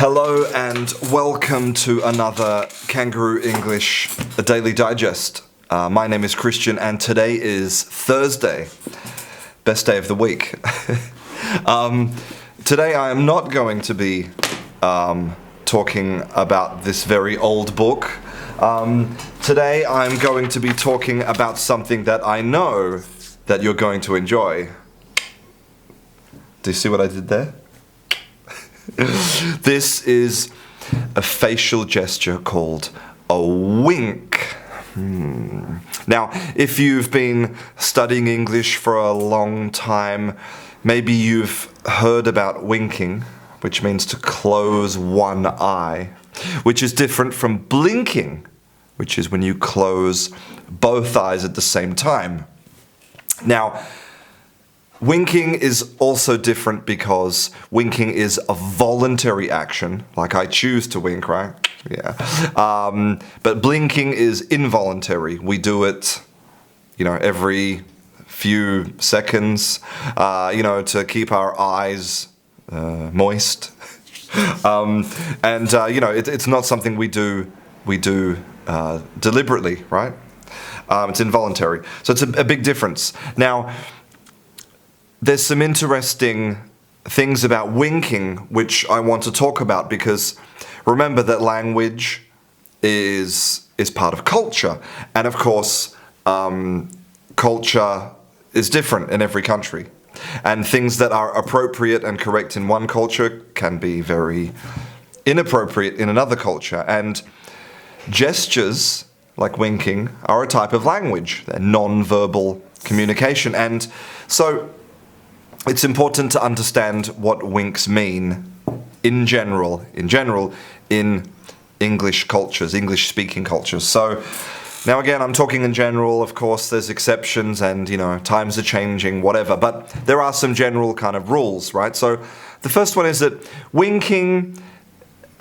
Hello and welcome to another Canguro English Daily Digest. My name is Christian and today is Thursday, best day of the week. Today I am not going to be talking about this very old book. Today I'm going to be talking about something that I know that you're going to enjoy. Do you see what I did there? This is a facial gesture called a wink. Now, if you've been studying English for a long time, maybe you've heard about winking, which means to close one eye, which is different from blinking, which is when you close both eyes at the same time. Now, winking is also different because winking is a voluntary action, like I choose to wink, right? Yeah. But blinking is involuntary. We do it, every few seconds, to keep our eyes moist. It's not something we do deliberately, right? It's involuntary. So it's a big difference. Now, there's some interesting things about winking which I want to talk about because remember that language is part of culture. And of course, culture is different in every country. And things that are appropriate and correct in one culture can be very inappropriate in another culture. And gestures, like winking, are a type of language. They're non-verbal communication. And so it's important to understand what winks mean in general in English cultures, English-speaking cultures. So now again, I'm talking in general. Of course, there's exceptions and, times are changing, whatever. But there are some general kind of rules, right? So the first one is that winking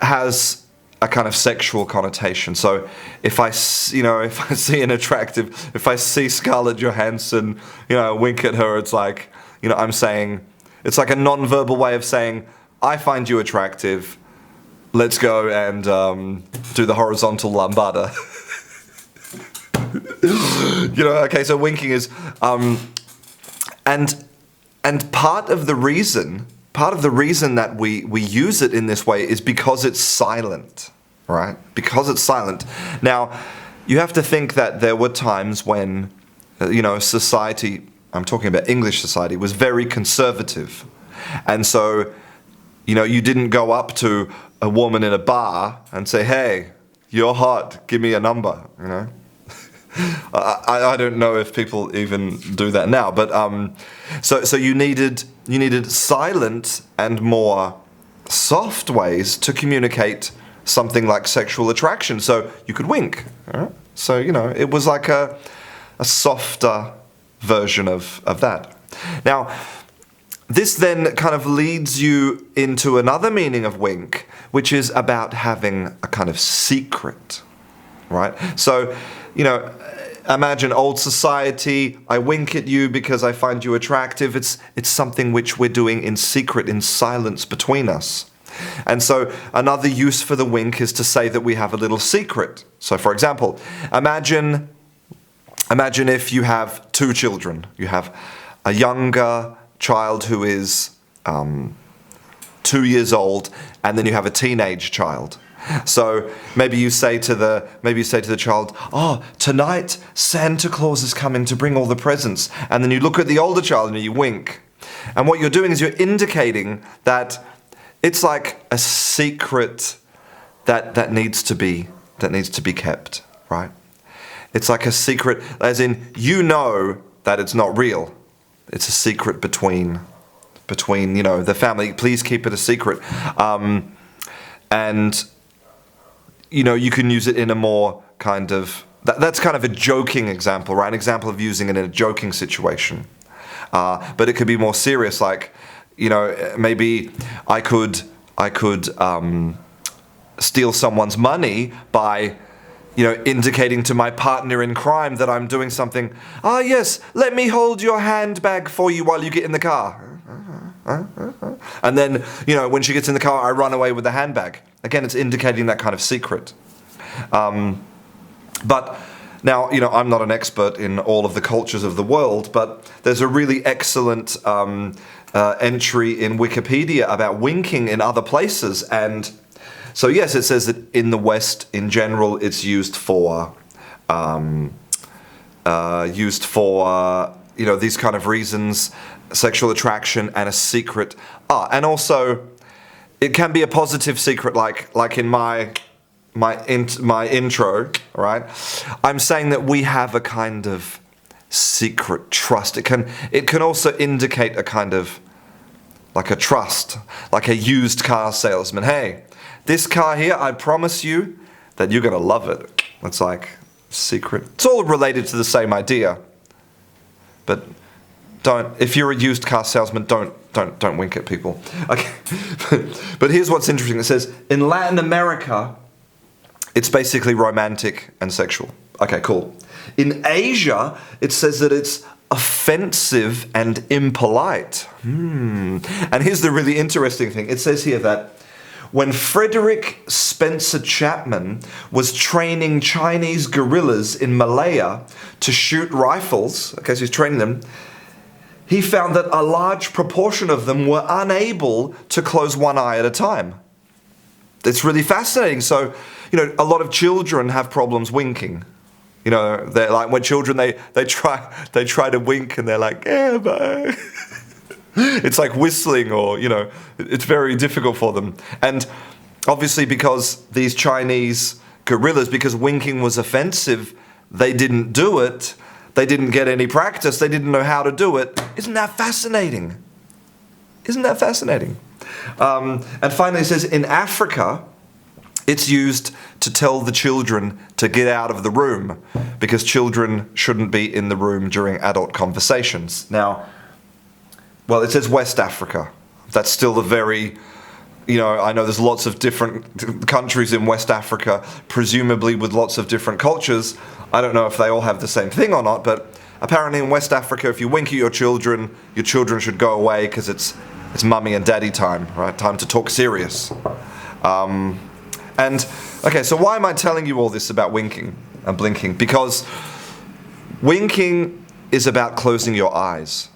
has a kind of sexual connotation. So if I see Scarlett Johansson, wink at her, it's like, I'm saying, it's like a non-verbal way of saying, I find you attractive, let's go and do the horizontal lambada. Okay, so winking is, and part of the reason that we use it in this way is because it's silent, right? Because it's silent. Now, you have to think that there were times when, society, I'm talking about English society, was very conservative. And so, you didn't go up to a woman in a bar and say, hey, you're hot, give me a number, I don't know if people even do that now, but so you needed silent and more soft ways to communicate something like sexual attraction. So you could wink. Right? So it was like a softer version of that. Now, this then kind of leads you into another meaning of wink, which is about having a kind of secret, right? So, imagine old society, I wink at you because I find you attractive. It's something which we're doing in secret, in silence between us. And so another use for the wink is to say that we have a little secret. So for example, imagine if you have two children. You have a younger child who is 2 years old, and then you have a teenage child. So maybe you say to the child, "Oh, tonight Santa Claus is coming to bring all the presents." And then you look at the older child and you wink. And what you're doing is you're indicating that it's like a secret that needs to be kept, right? It's like a secret, as in that it's not real. It's a secret between the family. Please keep it a secret. And you can use it in a more kind of, that's kind of a joking example, right? An example of using it in a joking situation. But it could be more serious, like, maybe I could steal someone's money by, indicating to my partner in crime that I'm doing something. Ah, yes, let me hold your handbag for you while you get in the car. And then, when she gets in the car, I run away with the handbag. Again, it's indicating that kind of secret. But now, I'm not an expert in all of the cultures of the world, but there's a really excellent entry in Wikipedia about winking in other places. And so, yes, it says that in the West, in general, it's used for these kind of reasons, sexual attraction and a secret. And also, it can be a positive secret, like in my intro, right? I'm saying that we have a kind of secret trust. It can also indicate a kind of like a trust, like a used car salesman. Hey, this car here, I promise you that you're gonna love it. It's like secret. It's all related to the same idea. But if you're a used car salesman, don't wink at people. Okay. But here's what's interesting. It says in Latin America, it's basically romantic and sexual. Okay, cool. In Asia, it says that it's offensive and impolite. And here's the really interesting thing. It says here that when Frederick Spencer Chapman was training Chinese guerrillas in Malaya to shoot rifles, okay, so he's training them, he found that a large proportion of them were unable to close one eye at a time. It's really fascinating. So, a lot of children have problems winking. They're like, when children, they try to wink and they're like, yeah, but it's like whistling or, it's very difficult for them. And obviously because these Chinese guerrillas, because winking was offensive, they didn't do it. They didn't get any practice. They didn't know how to do it. Isn't that fascinating? Isn't that fascinating? And finally it says in Africa, it's used to tell the children to get out of the room because children shouldn't be in the room during adult conversations. Now, well, it says West Africa. That's still a very, I know there's lots of different countries in West Africa, presumably with lots of different cultures. I don't know if they all have the same thing or not, but apparently in West Africa, if you wink at your children should go away because it's mummy and daddy time, right? Time to talk serious. Okay, so why am I telling you all this about winking and blinking? Because winking is about closing your eyes.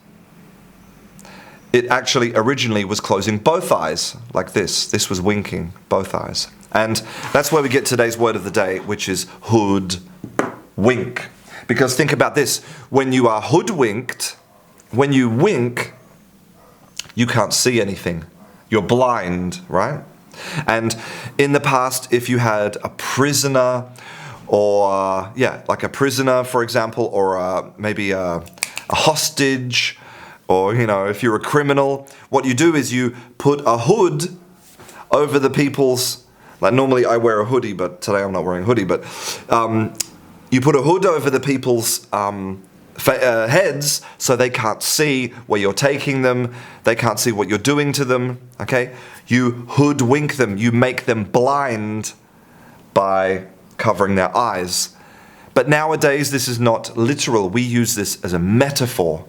It actually originally was closing both eyes, like this. This was winking, both eyes. And that's where we get today's word of the day, which is hoodwink. Because think about this, when you are hoodwinked, when you wink, you can't see anything. You're blind, right? And in the past, if you had a prisoner, or like a prisoner, for example, or maybe a hostage, or if you're a criminal, what you do is you put a hood over the people's, like normally I wear a hoodie, but today I'm not wearing a hoodie, but you put a hood over the people's heads so they can't see where you're taking them, they can't see what you're doing to them, okay? You hoodwink them, you make them blind by covering their eyes. But nowadays this is not literal, we use this as a metaphor.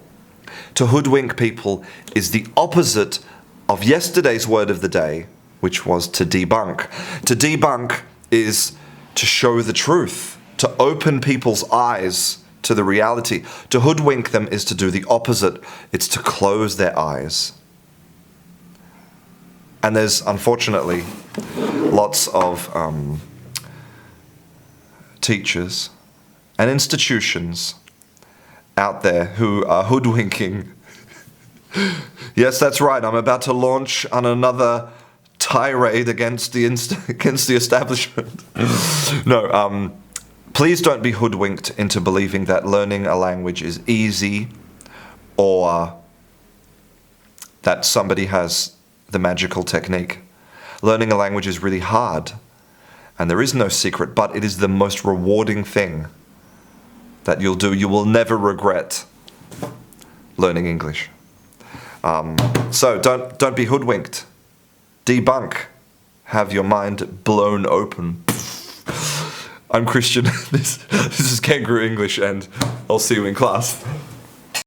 To hoodwink people is the opposite of yesterday's word of the day, which was to debunk. To debunk is to show the truth, to open people's eyes to the reality. To hoodwink them is to do the opposite. It's to close their eyes. And there's, unfortunately, lots of teachers and institutions out there who are hoodwinking. Yes, that's right. I'm about to launch on another tirade against the establishment. No, please don't be hoodwinked into believing that learning a language is easy or that somebody has the magical technique. Learning a language is really hard, and there is no secret, but it is the most rewarding thing that you'll do. You will never regret learning English. So don't be hoodwinked. Debunk. Have your mind blown open. I'm Christian. This is Canguro English, and I'll see you in class.